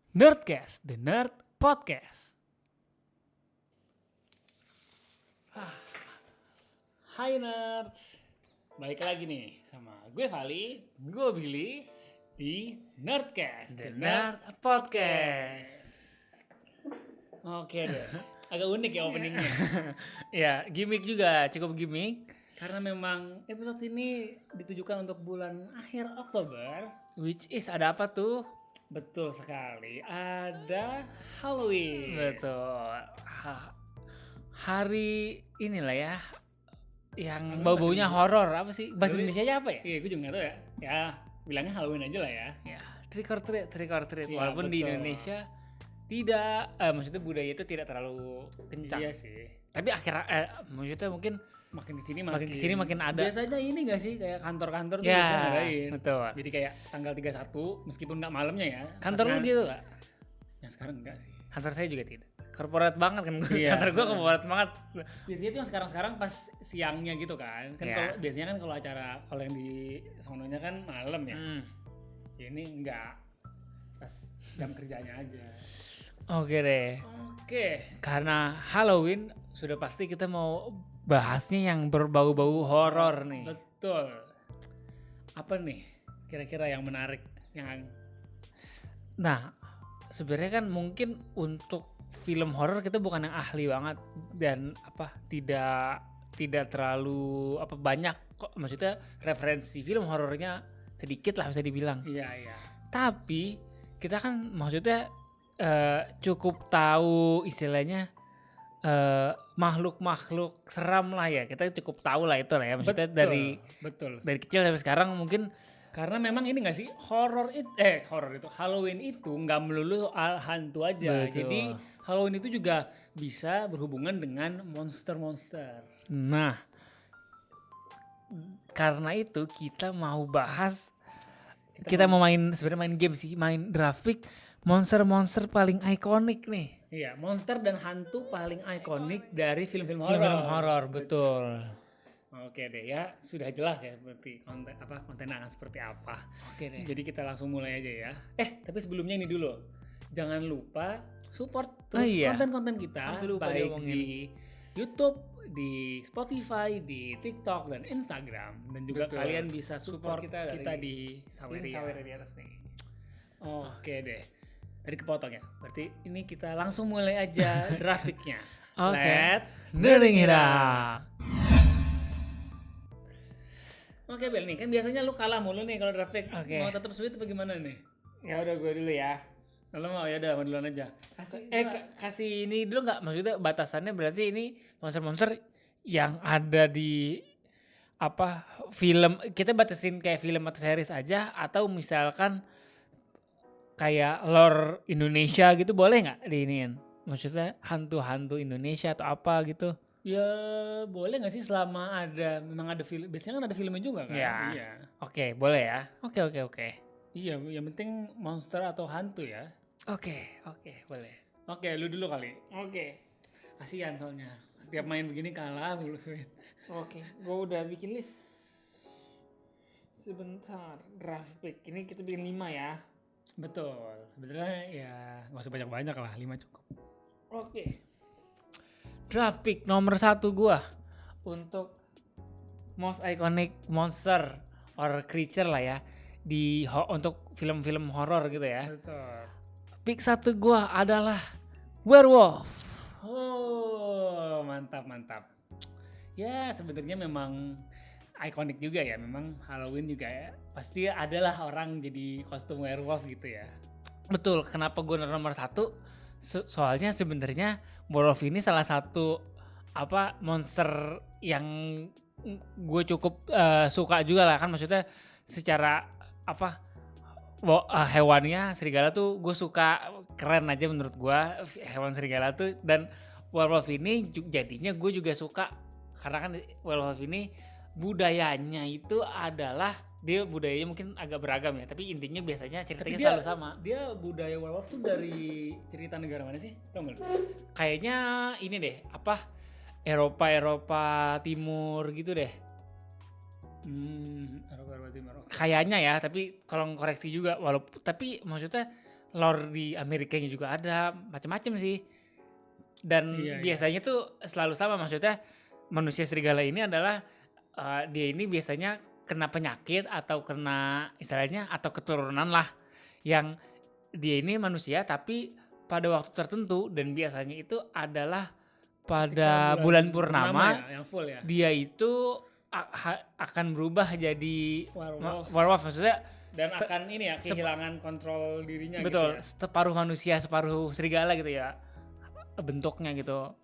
Nerdcast, The Nerd Podcast. Hai nerds, balik lagi nih sama gue Vali, gue Billy di Nerdcast, The Nerd Podcast. Oke deh, agak unik ya openingnya. Ya, gimmick juga, cukup gimmick. Karena memang episode ini ditujukan untuk bulan akhir Oktober. Which is ada apa tuh? Betul sekali, ada Halloween. Betul. Hari inilah ya, yang bau-baunya horor. Apa sih? Bahasa Indonesianya apa ya? Iya, gue juga nggak tahu ya. Ya, bilangnya Halloween aja lah ya. Ya, trick or treat. Ya, walaupun betul. Di Indonesia tidak, maksudnya budaya itu tidak terlalu kencang. Iya sih. Tapi maksudnya mungkin makin kesini makin ada. Biasanya ini gak sih kayak kantor-kantor tuh ya, bisa ngadain. Betul. Jadi kayak tanggal 31 meskipun gak malamnya ya. Kantor lu gitu gak? Yang sekarang enggak sih. Kantor saya juga tidak. Korporat banget kan gue. Iya. Kantor gue korporat banget. Biasanya tuh yang sekarang pas siangnya gitu kan. Kan kalau biasanya kan kalau acara kalau yang di sononya kan malam ya. Ya ini enggak. Pas jam kerjanya aja. Oke deh. Oke. Karena Halloween sudah pasti kita mau bahasnya yang berbau-bau horor nih. Betul. Apa nih kira-kira yang menarik yang? Nah, sebenarnya kan mungkin untuk film horor kita bukan yang ahli banget dan tidak terlalu banyak kok, maksudnya referensi film horornya sedikit lah bisa dibilang. Iya. Tapi kita kan maksudnya cukup tahu istilahnya makhluk seram lah ya, kita cukup tahu lah itu lah ya, maksudnya betul. Dari kecil sampai sekarang mungkin karena memang ini nggak sih horor itu Halloween itu nggak melulu hantu aja. Betul. Jadi Halloween itu juga bisa berhubungan dengan monster. Nah, karena itu kita mau bahas, kita mau main game sih, main grafik monster paling ikonik nih. Iya, monster dan hantu paling ikonik dari film-film horor. Betul. Oke deh ya, sudah jelas ya seperti kontennya seperti apa. Oke deh. Jadi kita langsung mulai aja ya. Tapi sebelumnya ini dulu. Jangan lupa support terus konten-konten kita baik di YouTube, di Spotify, di TikTok dan Instagram, dan juga kalian bisa support kita di Saweria di atas nih. Oke deh. Tadi kepotong ya. Berarti ini kita langsung mulai aja grafiknya. Let's nerding it up. Oke Bel, nih kan biasanya lu kalah mulu nih kalau grafik. Mau tetap sweet apa gimana nih? Ya udah gue dulu ya. Kalau mau ya udah mau duluan aja. Kasih ini dulu nggak, maksudnya batasannya berarti ini monster yang ada di film, kita batasin kayak film atau series aja, atau misalkan kayak lore Indonesia gitu, boleh nggak diiniin? Maksudnya hantu-hantu Indonesia atau apa gitu? Ya boleh nggak sih, selama memang ada film. Biasanya kan ada filmnya juga kan? Ya. Iya. Oke, boleh ya. Oke. Iya, yang penting monster atau hantu ya. Oke, boleh. Oke, lu dulu kali. Oke. Kasihan soalnya setiap main begini kalah mulu sweet. Oke, gue udah bikin list. Sebentar, grafik. Ini kita bikin 5 ya. Betul, sebenarnya ya nggak usah banyak-banyak lah, 5 cukup. Oke. Grafik nomor 1 gua untuk most iconic monster or creature lah ya untuk film-film horor gitu ya. Betul. Pick 1 gua adalah werewolf. Oh, mantap. Ya sebenarnya memang ikonik juga ya, memang Halloween juga ya. Pasti adalah orang jadi kostum werewolf gitu ya. Betul, kenapa gue nomor 1? Soalnya sebenarnya werewolf ini salah satu monster yang gue cukup suka juga lah kan, maksudnya secara hewannya serigala tuh gue suka, keren aja menurut gue hewan serigala tuh. Dan werewolf ini jadinya gue juga suka karena kan werewolf ini budayanya itu adalah, dia budayanya mungkin agak beragam ya, tapi intinya biasanya ceritanya selalu sama. Dia budaya werewolf tuh dari cerita negara mana sih? Tau gak? Kayaknya ini deh, Eropa Timur gitu deh. Eropa Timur. Kayaknya ya, tapi kalau koreksi juga, tapi maksudnya lore di Amerikanya juga ada, macam-macam sih. Dan biasanya tuh selalu sama, maksudnya manusia serigala ini adalah dia ini biasanya kena penyakit atau kena istilahnya atau keturunan lah yang dia ini manusia tapi pada waktu tertentu dan biasanya itu adalah pada bulan purnama ya, yang full ya. Dia itu akan berubah jadi werewolf maksudnya dan akan ini ya kehilangan kontrol dirinya. Betul, gitu ya. Separuh manusia separuh serigala gitu ya bentuknya gitu.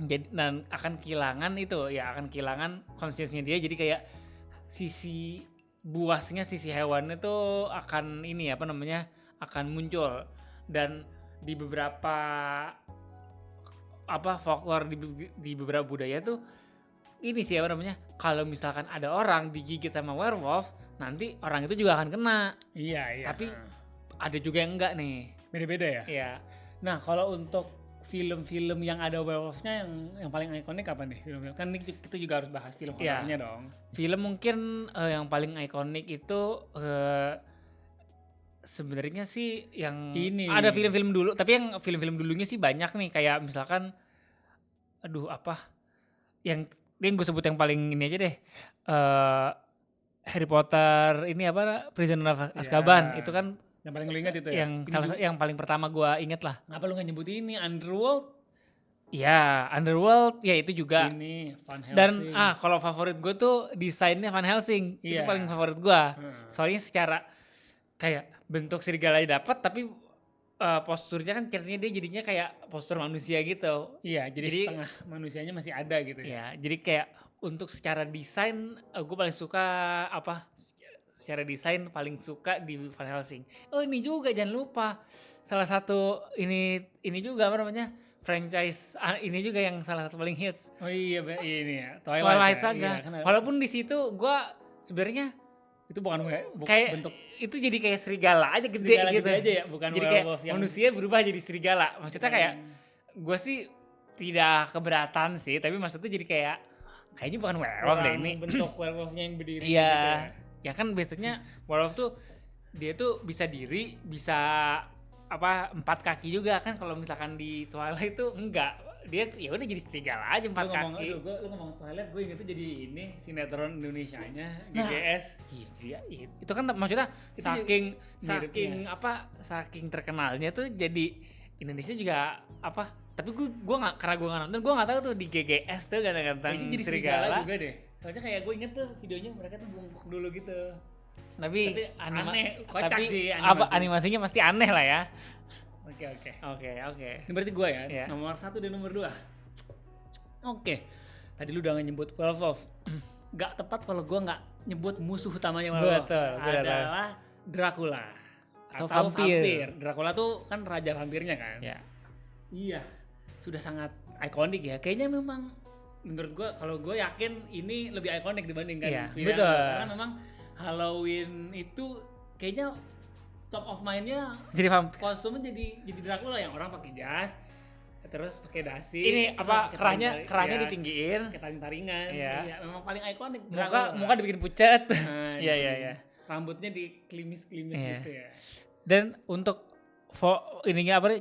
Jadi dan akan kehilangan itu ya, akan kehilangan consciousnya dia, jadi kayak sisi buasnya, sisi hewannya tuh akan ini apa namanya akan muncul. Dan di beberapa folklore di beberapa budaya tuh ini sih apa namanya, kalau misalkan ada orang digigit sama werewolf nanti orang itu juga akan kena. Iya. Tapi ada juga yang enggak nih, beda-beda ya. Iya. Nah kalau untuk film-film yang ada werewolfnya yang paling ikonik apa nih film-film? Kan kita juga harus bahas film horornya dong. Film mungkin yang paling ikonik itu sebenarnya sih yang ini. Ada film-film dulu, tapi yang film-film dulunya sih banyak nih, kayak misalkan yang gue sebut yang paling ini aja deh. Harry Potter ini apa, Prisoner of Azkaban itu kan yang paling lu inget itu ya? Yang paling pertama gue inget lah. Ngapa lu gak nyebut ini Underworld? Ya, Underworld ya itu juga. Ini Van Helsing. Dan kalau favorit gue tuh desainnya Van Helsing. Itu paling favorit gue. Soalnya secara kayak bentuk serigala dapat, tapi posturnya kan ceritanya dia jadinya kayak postur manusia gitu. Iya, jadi setengah manusianya masih ada gitu ya. Jadi kayak untuk secara desain gue paling suka secara desain paling suka di Van Helsing. Oh ini juga jangan lupa salah satu ini juga apa namanya franchise ini juga yang salah satu paling hits. Oh iya ini ya Twilight Saga. Iya, walaupun di situ gue sebenarnya itu bukan kayak bentuk itu jadi kayak serigala aja gede serigala gitu aja ya, bukan jadi kayak manusia berubah jadi serigala. Maksudnya kayak gue sih tidak keberatan sih, tapi maksudnya jadi kayaknya bukan werewolf deh ini. Bentuk werewolfnya yang berdiri gitu ya. Ya kan biasanya werewolf tuh dia tuh bisa diri, bisa 4 kaki juga kan. Kalau misalkan di Twilight tuh enggak, dia ya udah jadi serigala aja 4 kaki. Lu ngomong Twilight, gue inget tuh jadi ini sinetron Indonesianya GGS. Iya, itu kan maksudnya saking terkenalnya tuh jadi Indonesia juga tapi gue nggak, karena gue nggak nonton, gue nggak tahu tuh di GGS tuh kadang-kadang jadi serigala juga deh. Soalnya kayak gue inget tuh videonya mereka tuh bungkuk dulu gitu. Tapi aneh, kocak sih animasinya pasti aneh lah ya. Oke. Ini berarti gue ya, nomor 1 dan nomor 2. Oke. Tadi lu udah nyebut werewolf. Gak tepat kalau gue gak nyebut musuh utamanya werewolf. Adalah Dracula atau vampir. Dracula tuh kan raja vampirnya kan. Iya. Sudah sangat ikonik ya. Kayaknya memang menurut gue, kalau gue yakin ini lebih ikonik dibandingkan betul. Karena memang Halloween itu kayaknya top of mind-nya jadi kostumnya jadi Dracula yang orang pakai jas, terus pakai dasi. Ini kerahnya ditinggiin, kayak taring-taringan. Iya, memang paling ikonik. Muka dibikin pucat. Iya. Rambutnya dikelimis-kelimis gitu ya. Dan untuk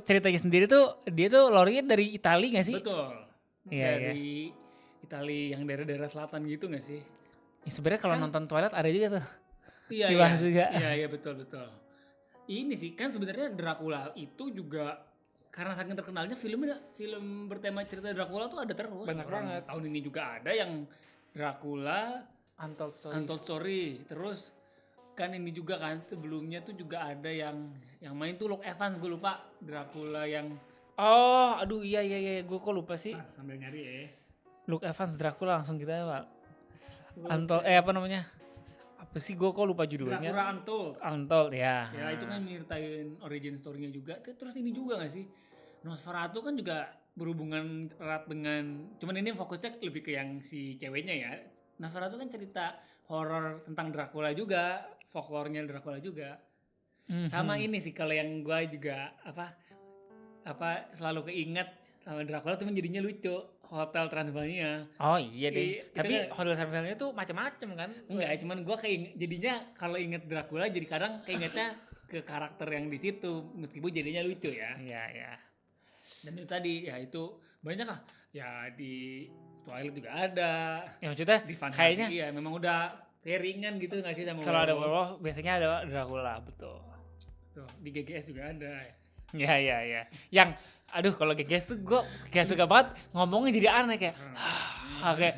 ceritanya sendiri tuh dia tuh lore-nya dari Italia nggak sih? Betul. Dari Italia yang daerah-daerah selatan gitu nggak sih? Ya, sebenarnya kalau nonton Twilight ada juga tuh. Iya betul. Ini sih kan sebenarnya Dracula itu juga karena saking terkenalnya film bertema cerita Dracula tuh ada terus. Banyak banget. Tahun ini juga ada yang Dracula Untold Story. Terus kan ini juga kan sebelumnya tuh juga ada yang main tuh Luke Evans, gue lupa Dracula yang iya gue kok lupa sih. Sambil nyari ya. Luke Evans Dracula langsung kita Pak. Apa namanya? Apa sih, gue kok lupa judulnya. Dracula Untold ya. Ya itu kan nyeritain origin story-nya juga. Terus ini juga gak sih? Nosferatu kan juga berhubungan erat dengan, cuman ini fokusnya lebih ke yang si ceweknya ya. Nosferatu kan cerita horor tentang Dracula juga, folklore-nya Dracula juga. Sama ini sih kalau yang gue juga selalu keinget sama Dracula tuh jadinya lucu, Hotel Transylvania. Oh iya deh. Tapi Hotel Transylvania tuh macam-macam kan? Enggak, cuman gue jadinya kalau inget Dracula jadi kadang keingetnya ke karakter yang di situ meskipun jadinya lucu ya. Iya. Dan itu tadi ya itu banyak lah. Ya di Twilight juga ada. Ya maksudnya Di Fantasi kayaknya ya memang udah kayak ringan gitu nggak sih sama kalau ada werewolf. werewolf biasanya ada Dracula, betul. Tuh, di GGS juga ada. Iya. Yang aduh kalau GGS tuh gue kayak suka banget ngomongnya jadi aneh kayak oke,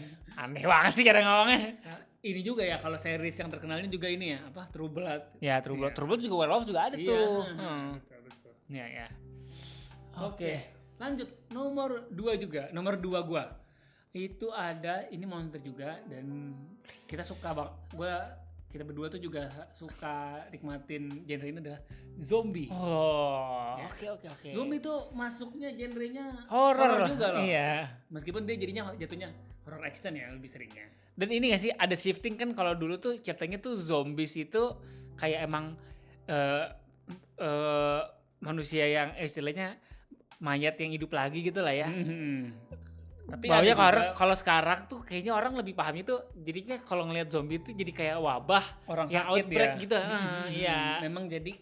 aneh banget sih cara ngomongnya. Ini juga ya kalau series yang terkenalnya juga ini ya apa True Blood. Ya True Blood juga werewolf juga ada tuh. Betul. Iya. Oke. Lanjut nomor 2 juga. Nomor 2 gua. Itu ada ini monster juga dan kita suka kita berdua tuh juga suka nikmatin genre ini adalah zombie. Oh, Ya. oke. Zombie tuh masuknya genrenya Horor juga loh. Iya. Meskipun dia jatuhnya horror action ya lebih seringnya. Dan ini gak sih ada shifting kan kalau dulu tuh ceritanya tuh zombies itu kayak emang manusia yang istilahnya mayat yang hidup lagi gitu lah ya. Tapi ya kalau sekarang tuh kayaknya orang lebih paham itu jadinya kalau ngelihat zombie itu jadi kayak wabah orang yang sakit outbreak ya. gitu. Iya. Memang jadi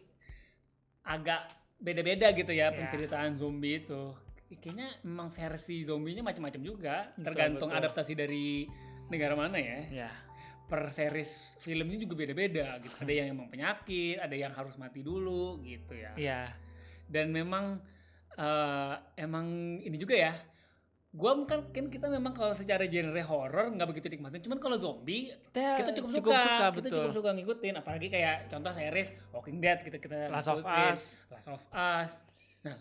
agak beda-beda gitu ya penceritaan zombie itu. Kayaknya memang versi zombinya macam-macam juga, tergantung adaptasi dari negara mana ya. Iya. Per series filmnya juga beda-beda gitu. Ada yang emang penyakit, ada yang harus mati dulu gitu ya. Iya. Dan memang emang ini juga ya. Gua kan kita memang kalau secara genre horror nggak begitu nikmatin. Cuman kalau zombie kita cukup suka. Kita cukup suka ngikutin. Apalagi kayak contoh series Walking Dead kita Last of Us. Nah,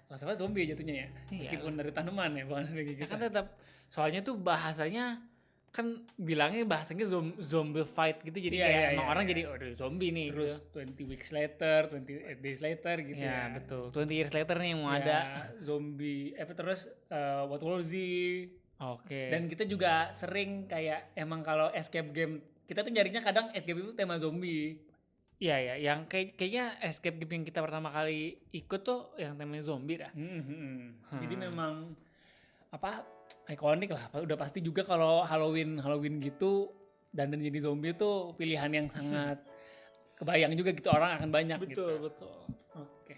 Last of Us zombie jatuhnya ya. Meskipun dari tanaman ya, bukan dari kita. Ya kan tetap soalnya tuh bahasanya kan bilangnya bahasanya zombie fight gitu jadi kayak emang orang jadi aduh zombie nih terus gitu. 20 weeks later 28 days later gitu ya betul 20 years later nih yang mau ada zombie terus World War Z. Oke. Dan kita juga sering kayak emang kalau escape game kita tuh nyarinya kadang escape game itu tema zombie. Iya yang kayaknya escape game yang kita pertama kali ikut tuh yang temanya zombie dah. Jadi memang ikonik lah. Udah pasti juga kalau Halloween gitu dan jadi zombie itu pilihan yang sangat kebayang juga gitu orang akan banyak betul. Oke.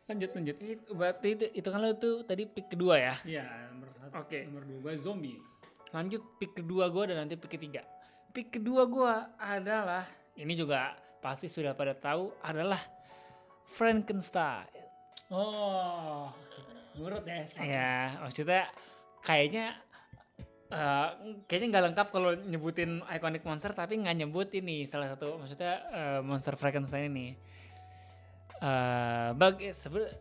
Lanjut. Berarti itu kan lo tuh tadi pick kedua ya? Iya, nomor 1. Oke. Nomor 2 gue zombie. Lanjut pick kedua gue dan nanti pick ketiga. Pick kedua gue adalah ini juga pasti sudah pada tahu adalah Frankenstein. Oh. Nurut ya. Ya, maksudnya kayaknya nggak lengkap kalau nyebutin iconic monster tapi nggak nyebut ini salah satu maksudnya monster Frankenstein ini.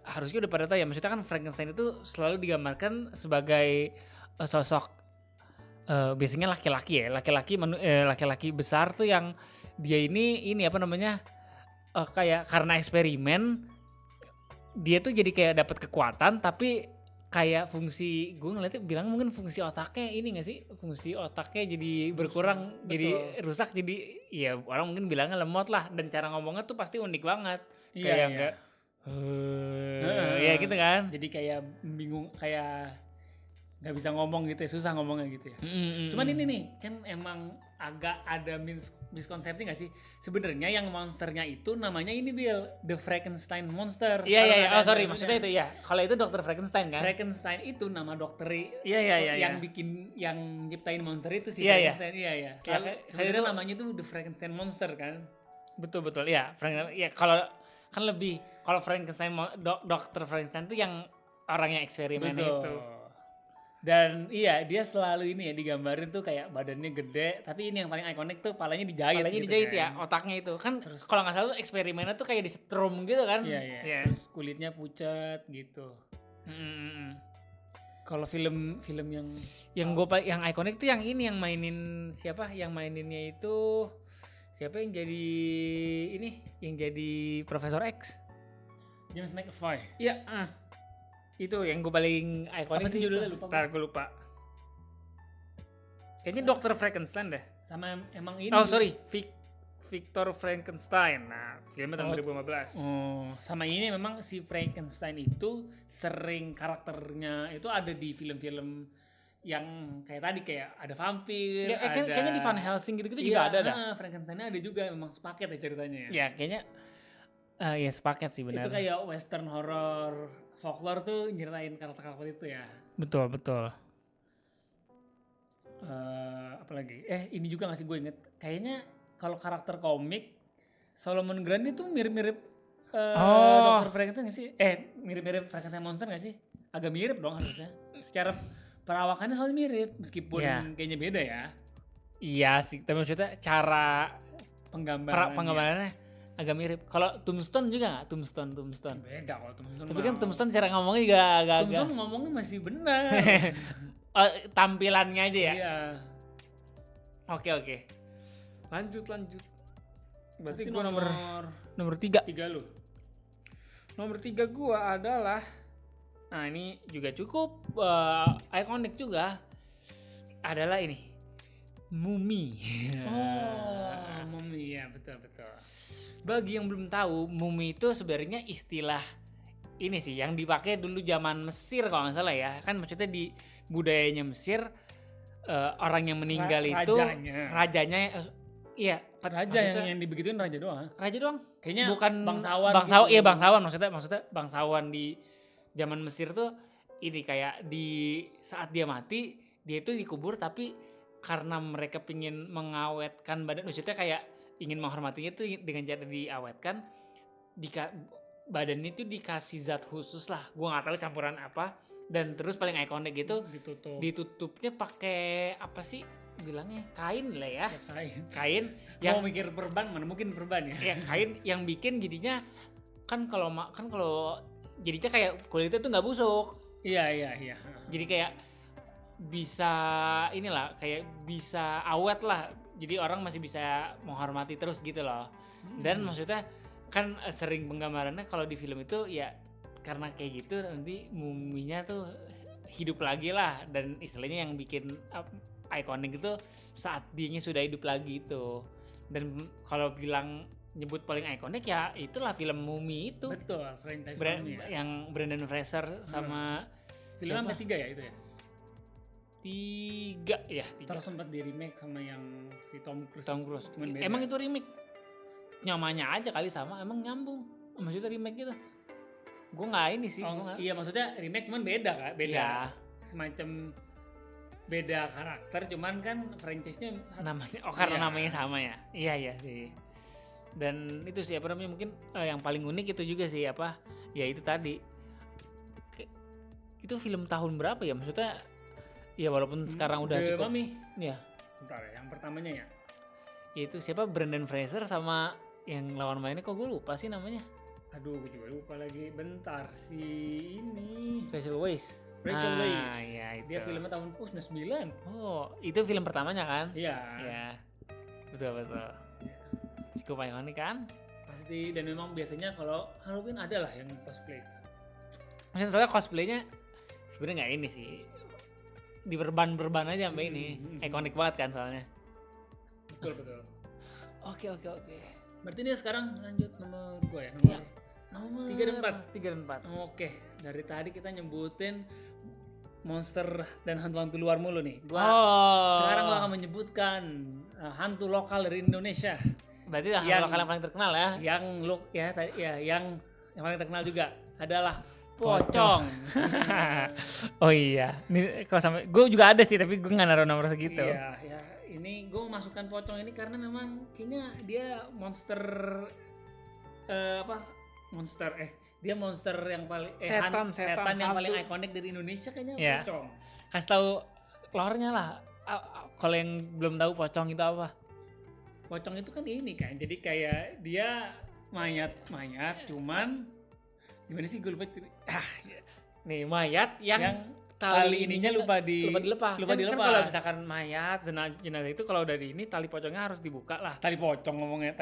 Harusnya udah pada tahu ya, maksudnya kan Frankenstein itu selalu digambarkan sebagai sosok biasanya laki-laki besar tuh yang dia ini apa namanya kayak karena eksperimen dia tuh jadi kayak dapat kekuatan tapi kayak fungsi gue ngeliatnya bilang mungkin fungsi otaknya ini nggak sih fungsi otaknya jadi berkurang jadi rusak jadi ya orang mungkin bilangnya lemot lah dan cara ngomongnya tuh pasti unik banget kayak enggak ya gitu kan jadi kayak bingung kayak nggak bisa ngomong gitu ya susah ngomongnya gitu ya. Cuman ini nih kan emang agak ada miskonsepsi nggak sih sebenarnya yang monsternya itu namanya ini Bill the Frankenstein monster. Iya maksudnya itu ya kalau itu Dr. Frankenstein kan. Frankenstein itu nama dokter yang bikin yang nyiptain monster itu sih Frankenstein. Iya. Itu namanya tuh the Frankenstein monster kan. Betul ya kalau kan lebih kalau Frankenstein Dr. Frankenstein tuh yang orang yang eksperimen itu. Dan iya dia selalu ini ya digambarin tuh kayak badannya gede tapi ini yang paling ikonik tuh palanya dijahit kan? Ya otaknya itu kan kalau nggak salah eksperimennya tuh kayak disetrum gitu kan iya. Terus kulitnya pucat gitu. Kalau film yang ikonik tuh yang ini yang mainin siapa yang maininnya itu siapa yang jadi Profesor X James McAvoy. Iya itu yang gue paling ikonik sih judulnya lupa. Ntar gue lupa. Kayaknya Dr. Frankenstein deh. Sama emang ini. Oh sorry, Victor Frankenstein. Nah filmnya tahun 2015. Sama ini memang si Frankenstein itu sering karakternya itu ada di film-film yang kayak tadi kayak ada vampir, ya, ada kayaknya di Van Helsing gitu juga ada dah. Frankenstein ada juga, memang sepaket ya ceritanya ya. Ya kayaknya ya sepaket sih benar. Itu kayak western horror folklore tuh nyeritain karakter-karakter itu ya. Betul, betul. Apalagi ini juga nggak sih, gue inget kayaknya kalau karakter komik Solomon Grundy tuh mirip-mirip Dr. Frankenstein nggak sih? Mirip-mirip Frankenstein monster nggak sih? Agak mirip dong harusnya. Secara perawakannya soalnya mirip meskipun kayaknya beda ya. Iya sih, tapi maksudnya cara penggambarannya agak mirip. Kalau Tombstone juga nggak? Tombstone. Beda kalau Tombstone. Tapi kan Tombstone cara ngomongnya juga agak. Tombstone ngomongnya masih benar. Tampilannya aja ya. Iya. Oke. Lanjut. Berarti gua nomor 3. 3 lu. Nomor 3 gua adalah, nah ini juga cukup ikonik juga, adalah ini Mummy. Mummy ya, betul. Bagi yang belum tahu, Mummy itu sebenarnya istilah ini sih yang dipakai dulu zaman Mesir kalau nggak salah ya. Kan maksudnya di budayanya Mesir, orang yang meninggal itu rajanya iya, raja yang dibegituin raja doang. Raja doang. Kayaknya bukan bangsawan. Gitu. Iya, bangsawan maksudnya bangsawan di zaman Mesir tuh ini kayak di saat dia mati, dia itu dikubur tapi karena mereka pingin mengawetkan badan, maksudnya kayak ingin menghormatinya itu dengan cara diawetkan, badan itu dikasih zat khusus lah. Gua nggak tahu campuran apa, dan terus paling ikonik gitu ditutupnya pakai apa sih? Bilangnya kain lah ya. Kain yang mau mikir perban, mana mungkin perban ya. Ya kain yang bikin jadinya kan kalau jadinya kayak kulitnya tuh nggak busuk. Iya. Jadi kayak bisa inilah, kayak bisa awet lah. Jadi orang masih bisa menghormati terus gitu loh. Dan maksudnya kan sering penggambarannya kalau di film itu ya karena kayak gitu nanti muminya tuh hidup lagi lah, dan istilahnya yang bikin ikonik itu saat dianya sudah hidup lagi itu. Dan kalau bilang nyebut paling ikonik ya itulah film Mummy itu. Betul, franchise Mummy ya. Yang Brendan Fraser sama film sampai 3 ya itu ya? 3 ya. Terus sempat di remake sama yang si Tom Cruise. Emang itu remake? Namanya aja kali sama, emang nyambung. Maksudnya remake gitu. Gue nggak ini sih. Iya maksudnya remake cuman beda kan? Beda. Ya. Semacam beda karakter, cuman kan franchise-nya namanya karena namanya sama ya. Iya sih. Dan itu sih apa namanya, mungkin yang paling unik itu juga sih apa? Ya itu tadi. Itu film tahun berapa ya? Maksudnya ya walaupun sekarang udah cukup. Mummy. Iya. Bentar ya, yang pertamanya ya. Itu siapa? Brendan Fraser sama yang lawan mainnya kok gue lupa sih namanya. Aduh, gue juga lupa lagi. Bentar, si ini Rachel Weisz. Ya, itu. Dia filmnya tahun 99. Oh, itu film pertamanya kan? Iya. Ya. Betul. Cukup ikonik kan? Pasti, dan memang biasanya kalau Halloween ada lah yang cosplay. Maksudnya soalnya cosplaynya sebenarnya nggak ini sih. Di berban aja sampai ini. Ikonik banget kan soalnya. Betul. Oke. Berarti ini sekarang lanjut nomor gue ya? Nomor 3 dan 4. Oke, dari tadi kita nyebutin monster dan hantu-hantu luar mulu nih. Sekarang gua akan menyebutkan hantu lokal dari Indonesia. Berarti hantu lokal yang paling terkenal ya? Yang paling terkenal juga adalah pocong. Oh iya, ini kalau sampai gue juga ada sih, tapi gue nggak naruh nomor segitu. Iya. Ini gue masukkan pocong ini karena memang kayaknya dia monster dia monster yang paling setan yang paling ikonik dari Indonesia kayaknya. Pocong. Kasih tahu lore-nya lah. Kalau yang belum tahu pocong itu apa? Pocong itu kan ini kan, jadi kayak dia mayat cuman gimana sih, gue lupa. Nih mayat yang tali ininya lupa dilepas. Kan kalau misalkan mayat jenazah itu kalau dari ini tali pocongnya harus dibuka lah. Tali pocong ngomongnya,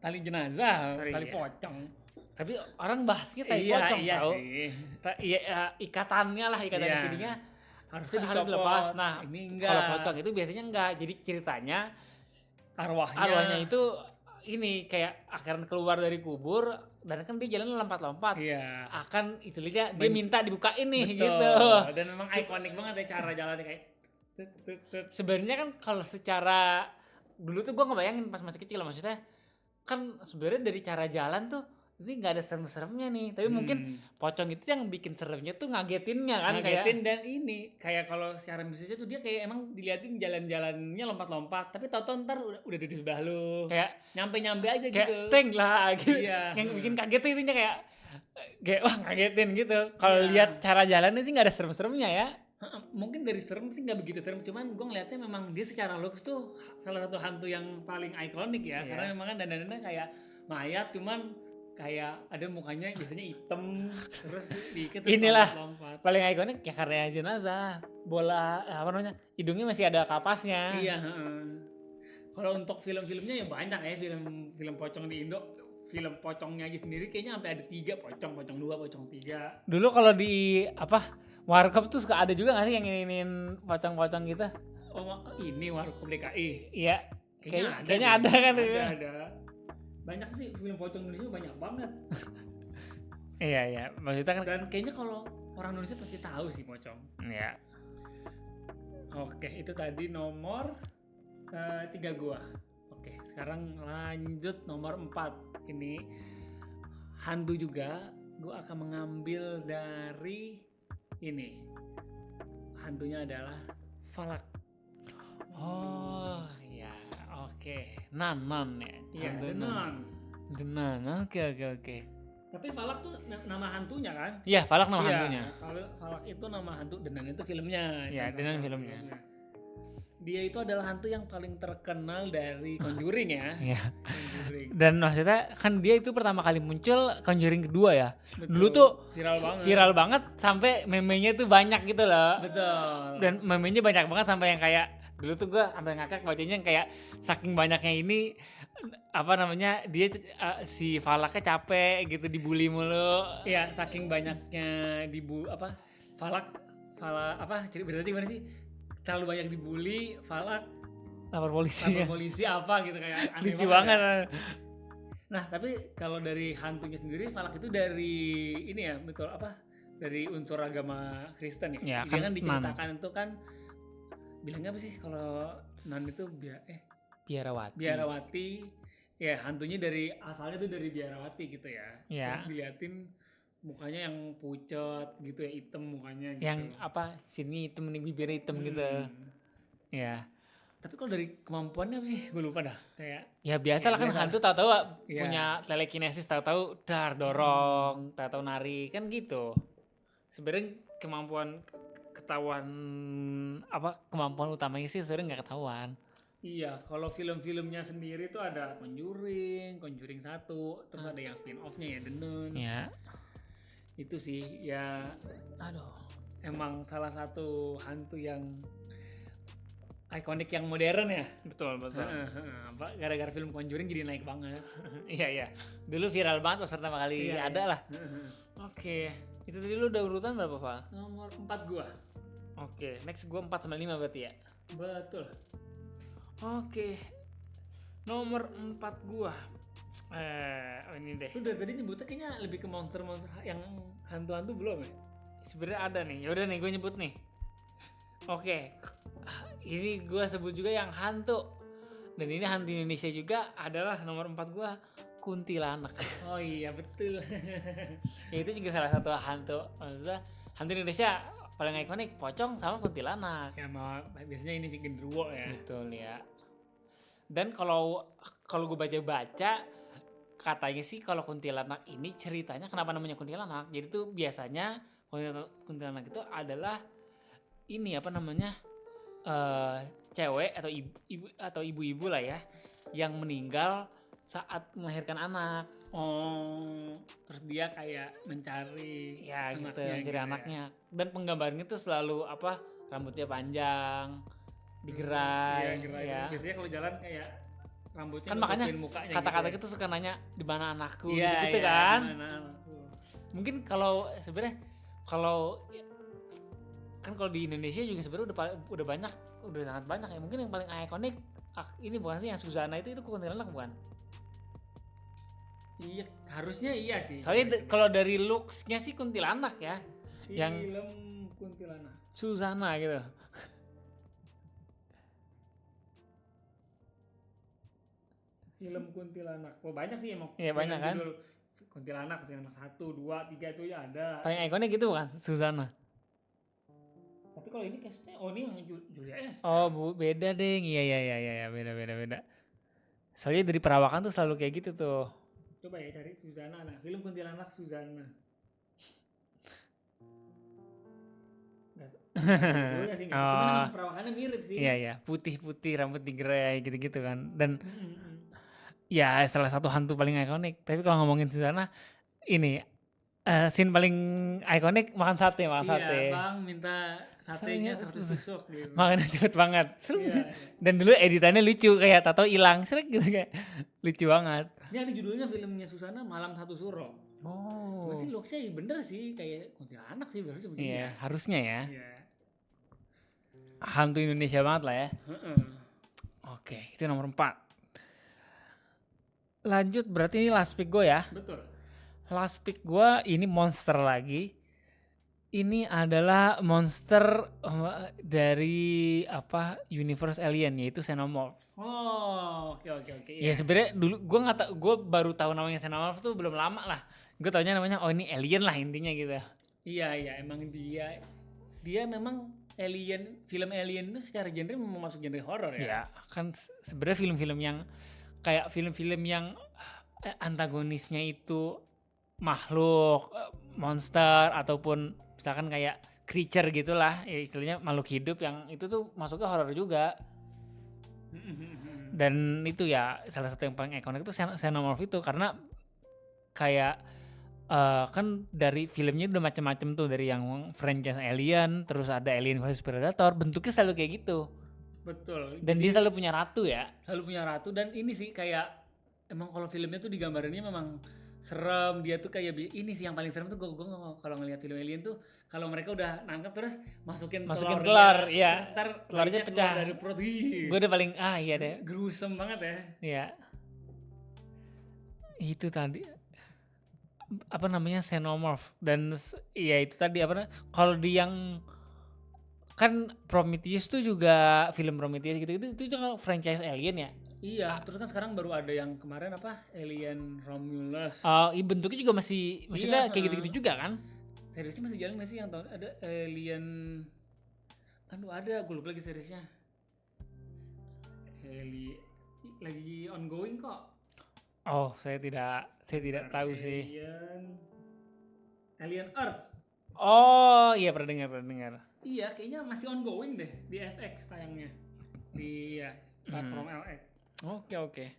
tali jenazah, pocong. Tapi orang bahasnya tali pocong tahu. Ikatannya di sininya harus dilepas. Nah, ini enggak. Kalau pocong itu biasanya enggak. Jadi ceritanya arwahnya itu ini kayak akan keluar dari kubur, dan kan dia jalan lompat-lompat. Akan istilahnya dia minta dibukain nih. Betul. Gitu. Dan memang ikonik banget ya cara jalannya, kayak Sebenarnya kan kalau secara dulu tuh gue ngebayangin pas masih kecil, maksudnya kan sebenarnya dari cara jalan tuh ini nggak ada serem-seremnya nih, tapi mungkin pocong itu yang bikin seremnya tuh ngagetinnya kan, ngagetin kayak, dan ini kayak kalau secara bisnisnya tuh dia kayak emang diliatin jalan-jalannya lompat-lompat, tapi tahu-tahu ntar udah di sebelah lu, kayak nyampe aja kayak gitu, teng lah gitu. Iya. Yang bikin kaget tuh intinya kayak wah ngagetin gitu. Kalau lihat cara jalannya sih nggak ada serem-seremnya ya. Mungkin dari serem sih nggak begitu serem, cuman gue ngeliatnya memang dia secara looks tuh salah satu hantu yang paling ikonik ya, karena memang kan dandanannya kayak mayat, cuman kayak ada mukanya biasanya hitam terus dikit inilah lompat. Paling ikonik ya karena jenazah, bola apa namanya, hidungnya masih ada kapasnya. Iya. Kalau untuk film-filmnya ya banyak ya, film pocong di Indo. Film pocongnya aja sendiri kayaknya sampai ada 3 pocong 2, pocong 3. Dulu kalau di apa warkop tuh suka ada juga nggak sih yang ingin pocong-pocong gitu? Oh ini warkop DKI. Iya. Kayaknya ada kan? Ada. Banyak sih film pocong Indonesia, banyak banget. Iya. Maksudnya kan. Dan kayaknya kalau orang Indonesia pasti tahu sih pocong. Iya. Oke, itu tadi nomor 3 gua. Oke, sekarang lanjut nomor 4. Ini hantu juga. Gua akan mengambil dari ini. Hantunya adalah Falak. Oh iya, oke. Nan ya. Iya, Denan. Oke. Tapi Falak tuh nama hantunya kan? Iya, Falak nama hantunya. Falak itu nama hantu, Denan itu filmnya. Iya, Denan filmnya. Dia itu adalah hantu yang paling terkenal dari Conjuring ya. Iya. Dan maksudnya kan dia itu pertama kali muncul Conjuring kedua ya. Betul. Dulu tuh viral banget sampai meme-nya tuh banyak gitu loh. Betul. Dan meme-nya banyak banget sampai yang kayak dulu tuh gue sampai ngakak bacanya yang kayak saking banyaknya ini apa namanya dia si Falaknya capek gitu dibully mulu. Iya, saking banyaknya Falak apa berarti gimana sih? Terlalu banyak dibully, Falak lapor polisi apa gitu kayak aneh lucu banget. Nah, tapi kalau dari hantunya sendiri Falak itu dari ini ya, betul apa? Dari unsur agama Kristen ya. Dia kan diceritakan itu kan bilangnya apa sih kalau non itu biarawati. Ya, hantunya asalnya tuh dari biarawati gitu ya. Terus diliatin mukanya yang pucet gitu ya, hitam mukanya gitu. Yang apa sini hitam nih, bibir hitam gitu. Ya. Tapi kalau dari kemampuannya apa sih? Gue lupa dah. Kayak ya biasa lah kan hantu tahu-tahu punya telekinesis, tahu-tahu dorong, tahu-tahu nari kan gitu. Sebenarnya kemampuan utamanya sih sebenarnya nggak ketahuan. Iya, kalau film-filmnya sendiri tuh ada Conjuring 1, terus ada yang spin-off-nya ya Denan. Iya. Itu sih ya, emang salah satu hantu yang ikonik yang modern ya. Betul. Gara-gara film Conjuring jadi naik banget. Iya. Dulu viral banget pas pertama kali ada lah. Oke. Itu tadi lu udah urutan berapa, Val? Nomor 4 gua. Oke, next gua 4 sama 5 berarti ya? Betul. Oke. Nomor 4 gua. Ini deh. Lu dari tadi nyebutnya kayaknya lebih ke monster-monster yang hantu-hantu belum ya? Sebenarnya ada nih. Yaudah nih gue nyebut nih. Oke. Ini gue sebut juga yang hantu. Dan ini hantu Indonesia juga adalah nomor 4 gue, kuntilanak. Oh iya betul. Ya, itu juga salah satu hantu. Maksudnya hantu Indonesia paling ikonik pocong sama kuntilanak. Ya biasanya ini sih genderuwo ya. Betul ya. Dan kalau gue baca-baca katanya sih kalau kuntilanak ini ceritanya kenapa namanya kuntilanak. Jadi tuh biasanya kuntilanak itu adalah ini apa namanya? Cewek atau ibu-ibu lah ya yang meninggal saat melahirkan anak. Oh, terus dia kayak mencari anaknya. Dan penggambarannya tuh selalu apa? Rambutnya panjang, digerai. Ya. Biasanya kalau jalan kayak rambutnya kan makanya mukanya kata-kata gitu suka nanya di mana anakku gitu kan. Mungkin kalau sebenarnya kan kalau di Indonesia juga sebenarnya udah sangat banyak ya. Mungkin yang paling ikonik ini bukan sih yang Susana itu kuntilanak bukan? Iya, harusnya iya sih. Soalnya kalau dari looks-nya sih kuntilanak ya. Film kuntilanak. Susana gitu. Film kuntilanak. Oh banyak sih emang. Iya banyak kan. Kuntilanak 1, 2, 3 itu ya ada. Paling ikonik gitu kan, Susana. Tapi kalau ini case-nya, ini yang Julia Esther. Oh beda deh, iya beda. Soalnya dari perawakan tuh selalu kayak gitu tuh. Coba ya cari Susana, nah film kuntilanak Susana. Sih, cuma memang perawakannya mirip sih. Iya, putih-putih, rambut digerai gitu-gitu kan. Dan ya salah satu hantu paling ikonik. Tapi kalau ngomongin Susana, ini scene paling ikonik makan sate. Iya, Bang minta satenya seperti tusuk gitu. Makannya cepet banget. Iya. Dan dulu editannya lucu, kayak tato hilang, srek gitu kayak lucu banget. Ini ada judulnya filmnya Susana Malam Satu Suro. Oh. Cuma sih looknya bener sih kayak kuntilanak sih harusnya begini. Iya, harusnya ya. Iya. Hantu Indonesia banget lah ya. Oke, itu nomor 4. Lanjut, berarti ini last pick gue ya. Betul. Last pick gue ini monster lagi. Ini adalah monster dari universe alien, yaitu Xenomorph. Oh, oke. Ya sebenarnya dulu gue baru tahu namanya Xenomorph tuh belum lama lah. Gue taunya namanya ini alien lah intinya gitu. Iya, emang dia memang alien, film alien itu secara genre memang masuk genre horor ya. Iya, kan sebenarnya film-film yang kayak film-film yang antagonisnya itu makhluk, monster ataupun misalkan kayak creature gitulah, ya istilahnya makhluk hidup yang itu tuh masuknya horor juga. Dan itu ya salah satu yang paling ikonik itu Xenomorph itu karena kayak kan dari filmnya udah macam-macam tuh, dari yang franchise Alien, terus ada Alien vs Predator, bentuknya selalu kayak gitu. Betul. Dan dia selalu punya ratu ya. Selalu punya ratu, dan ini sih kayak emang kalau filmnya tuh digambarinnya memang serem. Dia tuh kayak ini sih yang paling serem tuh gue kalau ngelihat film Alien tuh kalau mereka udah nangkep terus masukin telur, iya. Telurnya pecah dari perut. Gue udah paling iya deh. Gruesome banget ya. Iya. Itu tadi Xenomorph, dan ya itu tadi kalau di yang kan Prometheus tuh juga film Prometheus gitu-gitu itu juga franchise Alien ya. Iya, terus kan sekarang baru ada yang kemarin Alien Romulus. Bentuknya juga maksudnya kayak gitu-gitu juga kan? Seriesnya masih jalan nggak sih yang tahun ada Alien? Ada, gue lupa lagi seriesnya. Lagi ongoing kok. Oh, saya tidak tahu sih. Alien Earth. Oh, iya pernah dengar. Iya, kayaknya masih ongoing deh di FX tayangnya. Di platform LX. Oke.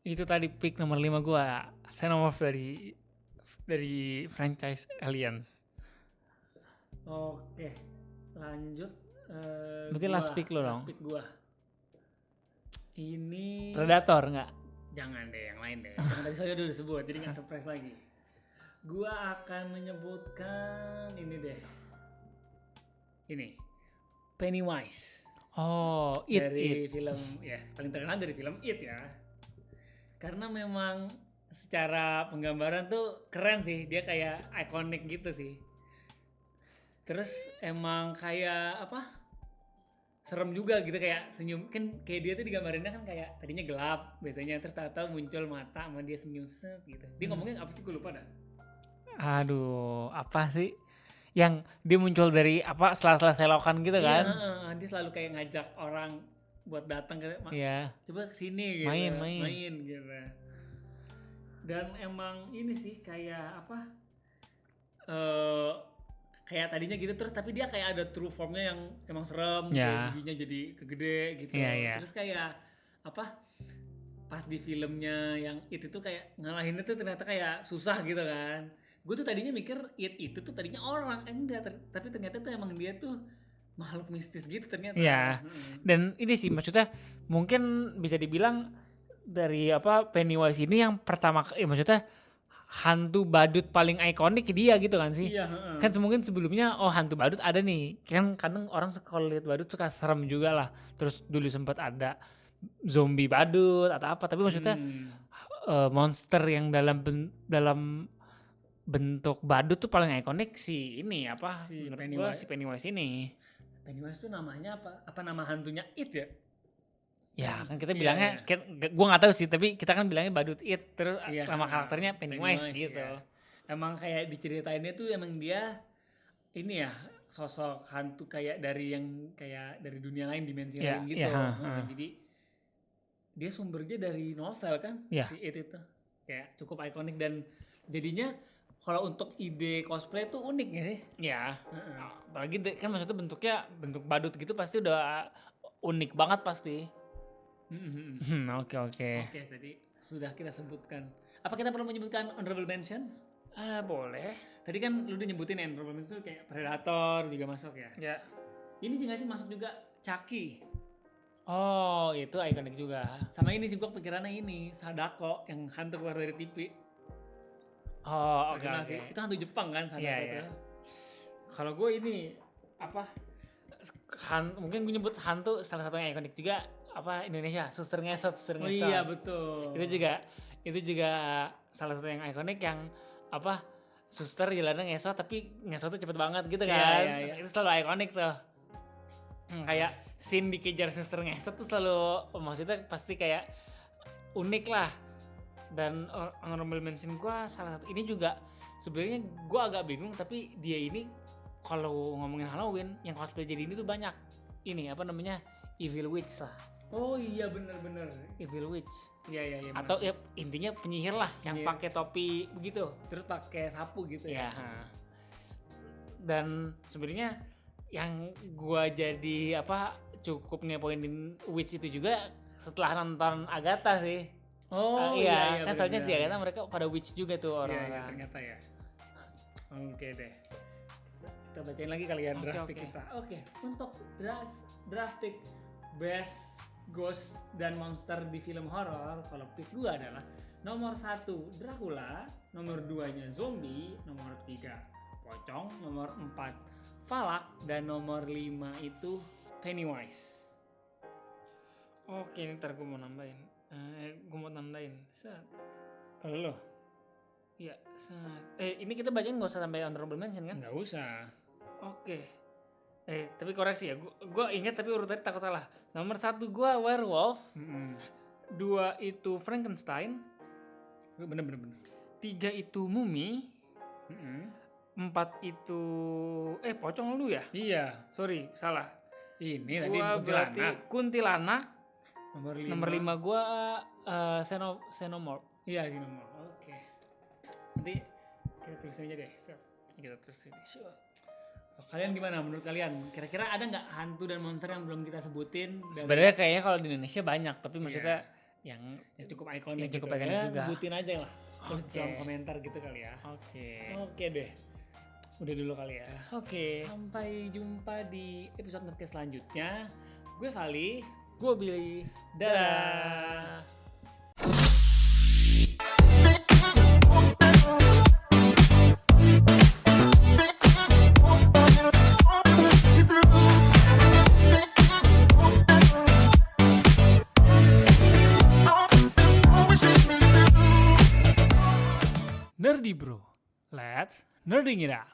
Itu tadi pick nomor 5 gua, Xenomorph dari franchise Aliens. Oke. Lanjut berarti last pick lo dong. Last pick gua. Ini Predator enggak? Jangan deh, yang lain deh. Yang tadi saya udah disebut, jadi nggak surprise lagi. Gua akan menyebutkan ini deh. Ini Pennywise. Oh, dari film paling terkenal dari film It ya. Karena memang secara penggambaran tuh keren sih, dia kayak ikonik gitu sih. Terus emang kayak serem juga gitu, kayak senyum, kan kayak dia tuh digambarinnya kan kayak tadinya gelap biasanya, terus tahu muncul mata sama dia senyum gitu. Dia ngomongnya apa sih, gue lupa dah. Aduh, apa sih yang dia muncul dari sela-sela selokan gitu kan? Iya, dia selalu kayak ngajak orang buat datang ke coba kesini gitu, main gitu. Dan emang ini sih kayak kayak tadinya gitu, terus tapi dia kayak ada true formnya yang emang serem, kayak giginya jadi kegede gitu. Terus kayak pas di filmnya yang itu tuh kayak ngalahinnya tuh ternyata kayak susah gitu kan. Gue tuh tadinya mikir itu tuh tadinya orang, enggak, tapi ternyata tuh emang dia tuh makhluk mistis gitu ternyata. Iya. Dan ini sih maksudnya mungkin bisa dibilang dari Pennywise ini yang pertama, maksudnya hantu badut paling ikonik dia gitu kan sih. Iya. Kan mungkin sebelumnya hantu badut ada nih. Kan kadang orang kalau lihat badut suka serem juga lah. Terus dulu sempat ada zombie badut atau apa. Tapi maksudnya monster yang dalam bentuk badut tuh paling ikonik si ini si Pennywise ini. Pennywise tuh namanya apa nama hantunya It ya? Ya kan kita bilangnya, gue nggak tahu sih, tapi kita kan bilangnya badut it, terus nama karakternya Pennywise gitu. Ya. Emang kayak diceritainnya tuh emang dia ini ya sosok hantu kayak dari dunia lain, dimensi lain gitu. Jadi dia sumbernya dari novel kan, si It itu kayak cukup ikonik dan jadinya kalau untuk ide cosplay tuh unik gak sih? Ya, apalagi kan maksudnya bentuk badut gitu pasti udah unik banget pasti. Oke, tadi sudah kita sebutkan. Apa kita perlu menyebutkan honorable mention? Boleh. Tadi kan lu udah nyebutin honorable mention tuh kayak Predator juga masuk ya? Ya. Ini juga sih masuk juga Chucky. Oh, itu ikonik juga. Sama ini sih gua pikirannya ini, Sadako yang hantu keluar dari TV. Oh, oke. Itu hantu Jepang kan Sadako tuh. Kalau gue ini apa? Mungkin gue nyebut hantu salah satu yang ikonik juga apa Indonesia, Suster Ngesot. Oh iya betul. Itu juga salah satu yang ikonik yang apa? Suster jalannya ngesot tapi ngesotnya cepet banget gitu kan. Iya. Itu selalu ikonik tuh. Kayak scene dikejar suster ngesot tuh selalu maksudnya pasti kayak unik lah. Dan honorable mention gue salah satu ini juga sebenarnya gue agak bingung, tapi dia ini kalau ngomongin Halloween yang cosplay jadi ini tuh banyak. Ini apa namanya, Evil Witch lah. Oh iya bener. Evil Witch. Iya. Atau ya, intinya penyihir lah yang pakai topi begitu. Terus pakai sapu gitu ya. Dan sebenarnya yang gua jadi apa cukup ngepoinin Witch itu juga setelah nonton Agatha sih. Oh iya kan soalnya si Agatha mereka pada Witch juga tuh orang. Iya ternyata ya. Oke deh. Kita bacain lagi kalian draft pick kita. Oke, untuk draft pick best ghost dan monster di film horor, kalau pick gue adalah nomor 1 Dracula, nomor 2-nya zombie, nomor 3 pocong, nomor 4 Falak, dan nomor 5 itu Pennywise. Oke, ini ntar gue mau nambahin. Set. Kalau lo? Iya, set. Ini kita bacain nggak usah sampai honorable mention kan? Nggak usah. Oke. Tapi koreksi ya, gue ingat tapi urutannya takut salah. Nomor 1 gue werewolf, 2 itu Frankenstein, bener. 3 itu mumi, 4 itu pocong lu ya? Iya. Sorry, salah. Ini tadi kuntilanak. Nomor 5 gue xenomorph. Iya, xenomorph. Oke. Nanti kita tulis aja deh. Kita tulis ini. Sure. Kalian gimana menurut kalian? Kira-kira ada nggak hantu dan monster yang belum kita sebutin? Sebenarnya kayaknya kalau di Indonesia banyak, tapi maksudnya yang cukup ikonik juga. Sebutin aja lah. Terus dalam komentar gitu kali ya. Oke deh. Udah dulu kali ya. Oke. Sampai jumpa di episode podcast selanjutnya. Gue Vali. Gue Billy. Dadah. Nerdy bro, let's nerding it out.